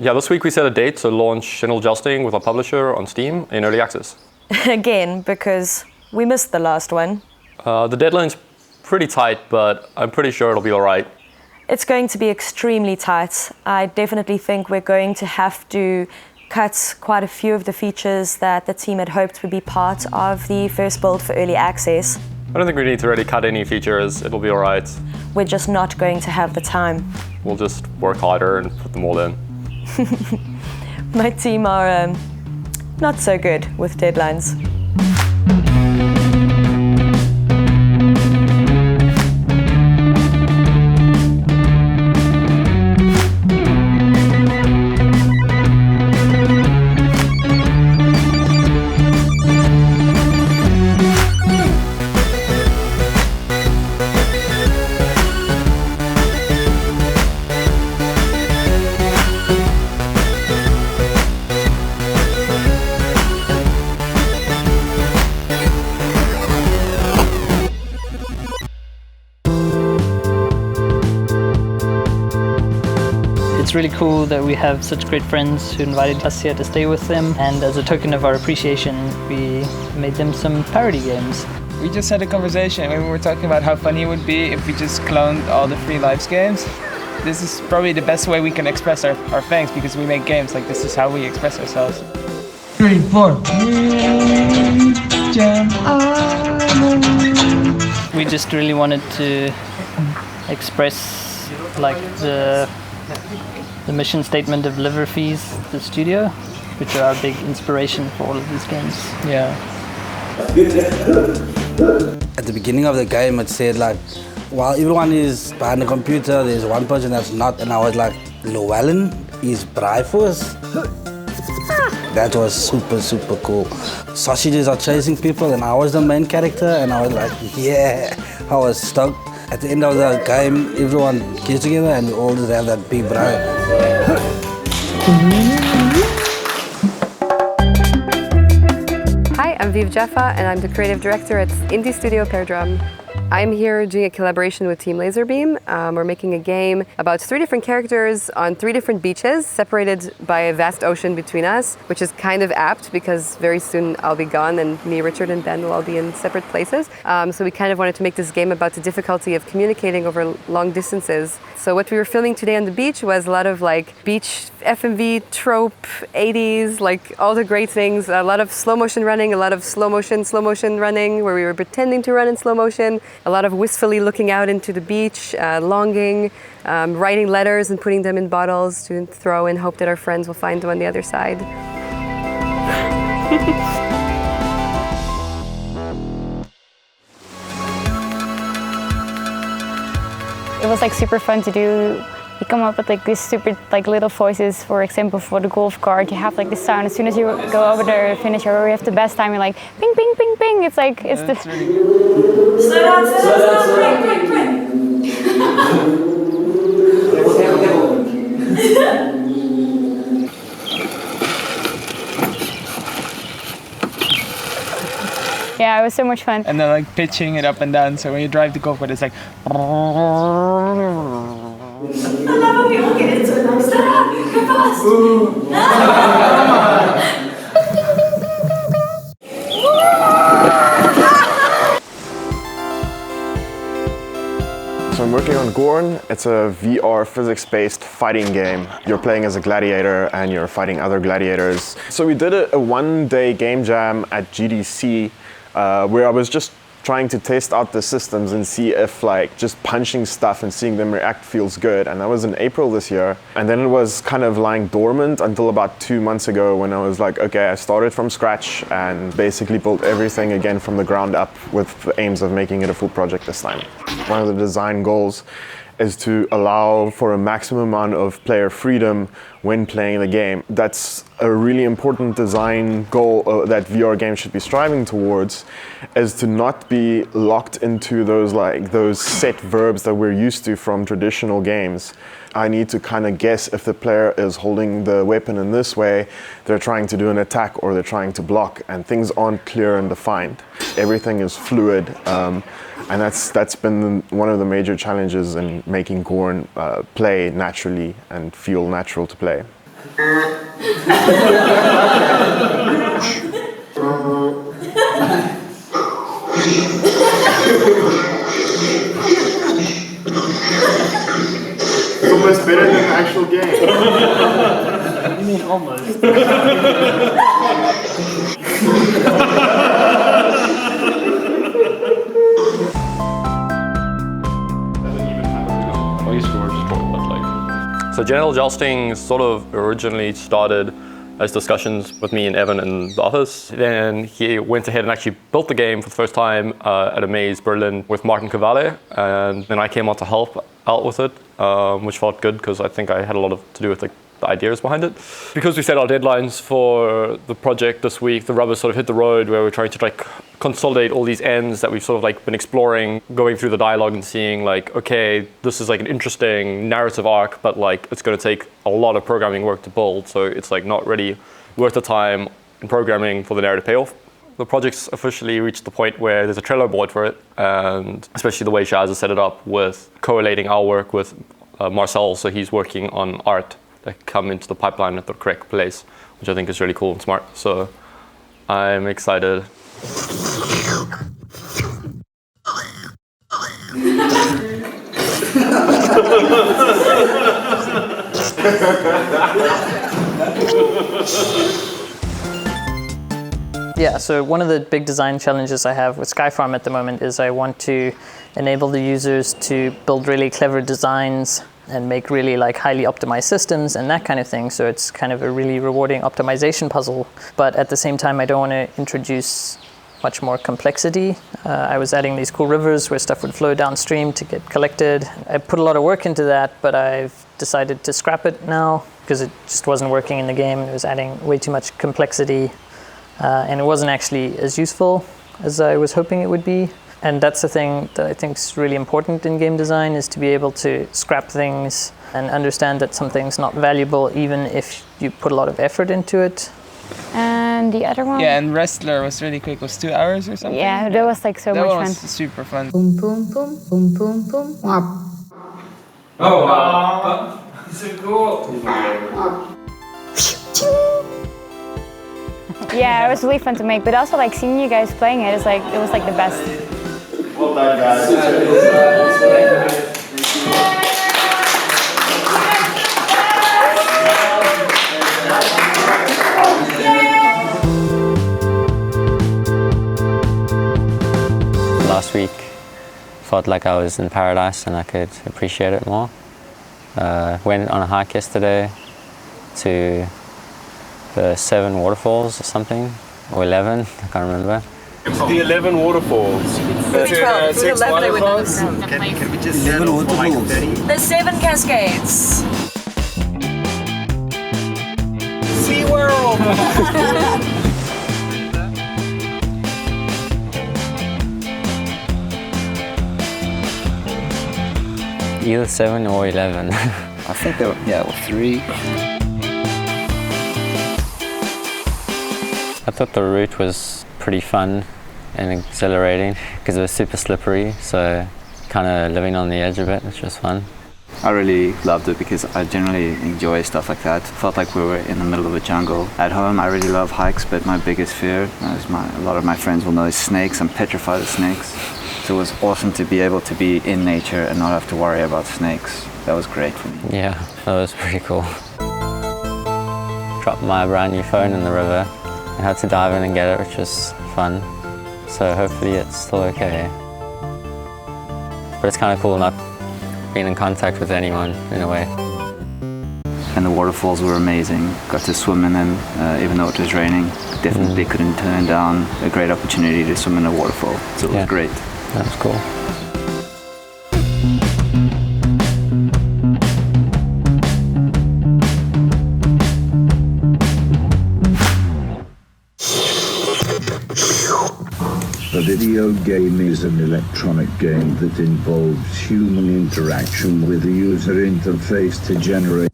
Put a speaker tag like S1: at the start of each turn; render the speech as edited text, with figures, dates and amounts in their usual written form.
S1: Yeah, this week we set a date to launch General Jousting with our publisher on Steam in early access.
S2: Again, because we missed the last one.
S1: The deadline's pretty tight, but I'm pretty sure it'll be all right.
S2: It's going to be extremely tight. I definitely think we're going to have to cut quite a few of the features that the team had hoped would be part of the first build for early access.
S1: I don't think we need to really cut any features. It'll be all right.
S2: We're just not going to have the time.
S1: We'll just work harder and put them all in.
S2: My team are not so good with deadlines.
S3: It's really cool that we have such great friends who invited us here to stay with them, and as a token of our appreciation, we made them some parody games.
S4: We just had a conversation and we were talking about how funny it would be if we just cloned all the Free Lives games. This is probably the best way we can express our things, because we make games, like this is how we express ourselves. 3, 4.
S3: We just really wanted to express like the mission statement of Liver Fees, the studio, which are our big inspiration for all of these games.
S4: Yeah.
S5: At the beginning of the game, it said like, while everyone is behind the computer, there's one person that's not, and I was like, Llewellyn is BRAAIFORCE. That was super, super cool. Sausages are chasing people, and I was the main character, and I was like, yeah, I was stoked. At the end of the game, everyone gets together and we all just have that big braai.
S6: Hi, I'm VEVE JAFFA and I'm the creative director at indie studio PEARDRUM. I'm here doing a collaboration with Team Laserbeam. We're making a game about 3 different characters on 3 different beaches, separated by a vast ocean between us, which is kind of apt because very soon I'll be gone and me, Richard, and Ben will all be in separate places. So we kind of wanted to make this game about the difficulty of communicating over long distances. So what we were filming today on the beach was a lot of like beach FMV trope, 80s, like all the great things, a lot of slow motion running, a lot of slow motion running where we were pretending to run in slow motion, a lot of wistfully looking out into the beach, longing, writing letters and putting them in bottles to throw and hope that our friends will find them on the other side.
S7: It was like super fun to do. You come up with like these stupid like little voices. For example, for the golf cart, you have like this sound. As soon as you go over the finisher where you have the best time, you're like ping, ping, ping, ping. It's like it's the.
S2: Slow down, ping, ping,
S7: Yeah, it was so much fun.
S4: And then like pitching it up and down, so when you drive the golf cart, it's like.
S2: I love when people get into it, like, stop, go fast.
S8: So I'm working on Gorn. It's a VR physics-based fighting game. You're playing as a gladiator and you're fighting other gladiators. So we did a one-day game jam at GDC where I was just trying to test out the systems and see if like just punching stuff and seeing them react feels good. And that was in April this year. And then it was kind of lying dormant until about 2 months ago when I was like, okay, I started from scratch and basically built everything again from the ground up with the aims of making it a full project this time. One of the design goals is to allow for a maximum amount of player freedom when playing the game. That's a really important design goal that VR games should be striving towards, is to not be locked into those set verbs that we're used to from traditional games. I need to kind of guess if the player is holding the weapon in this way, they're trying to do an attack or they're trying to block, and things aren't clear and defined. Everything is fluid, and that's been one of the major challenges in making Gorn play naturally and feel natural to play. It's almost better than the actual game.
S3: You mean almost?
S1: So genital jousting sort of originally started as discussions with me and Evan in the office. Then he went ahead and actually built the game for the first time at a maze Berlin with Martin Cavale, and then I came on to help out with it, which felt good because I think I had a lot to do with the ideas behind it. Because we set our deadlines for the project this week, the rubber sort of hit the road where we're trying to like consolidate all these ends that we've sort of like been exploring, going through the dialogue and seeing like, okay, this is like an interesting narrative arc, but like it's going to take a lot of programming work to build, so it's like not really worth the time in programming for the narrative payoff. The project's officially reached the point where there's a Trello board for it, and especially the way SHAZ has set it up with correlating our work with Marcel, so he's working on art that come into the pipeline at the correct place, which I think is really cool and smart. So I'm excited.
S3: Yeah, so one of the big design challenges I have with Skyfarm at the moment is I want to enable the users to build really clever designs and make really like highly optimized systems and that kind of thing. So it's kind of a really rewarding optimization puzzle. But at the same time, I don't want to introduce much more complexity. I was adding these cool rivers where stuff would flow downstream to get collected. I put a lot of work into that, but I've decided to scrap it now because it just wasn't working in the game. It was adding way too much complexity, and it wasn't actually as useful as I was hoping it would be. And that's the thing that I think is really important in game design, is to be able to scrap things and understand that something's not valuable even if you put a lot of effort into it.
S7: And the other one?
S4: Yeah, and Wrestler was really quick. It was 2 hours or something.
S7: Yeah, that was like so much fun.
S4: That was super fun.
S9: Boom, boom, boom, boom, boom, boom.
S10: Oh, wow. So cool.
S7: Yeah, it was really fun to make, but also like seeing you guys playing it was like the best.
S8: Well done, guys.
S11: Last week felt like I was in paradise and I could appreciate it more. Went on a hike yesterday to the 7 waterfalls or something, or 11, I can't remember.
S8: The 11 waterfalls.
S6: Maybe 12. If it was 11, I would know.
S5: Can we just 11 waterfalls.
S2: The 7 Cascades.
S8: SeaWorld!
S11: Either 7 or 11.
S10: I think there were 3.
S11: I thought the route was pretty fun and exhilarating because it was super slippery, so kind of living on the edge of it, which was fun.
S10: I really loved it because I generally enjoy stuff like that. Felt like we were in the middle of a jungle. At home, I really love hikes, but my biggest fear, as a lot of my friends will know, is snakes. I'm petrified of snakes. So it was awesome to be able to be in nature and not have to worry about snakes. That was great for me.
S11: Yeah, that was pretty cool. Dropped my brand new phone in the river and had to dive in and get it, which was fun. So hopefully it's still okay. But it's kind of cool not being in contact with anyone in a way.
S10: And the waterfalls were amazing. Got to swim in them even though it was raining. Definitely couldn't turn down a great opportunity to swim in a waterfall. So it was great.
S11: That was cool.
S12: A video game is an electronic game that involves human interaction with a user interface to generate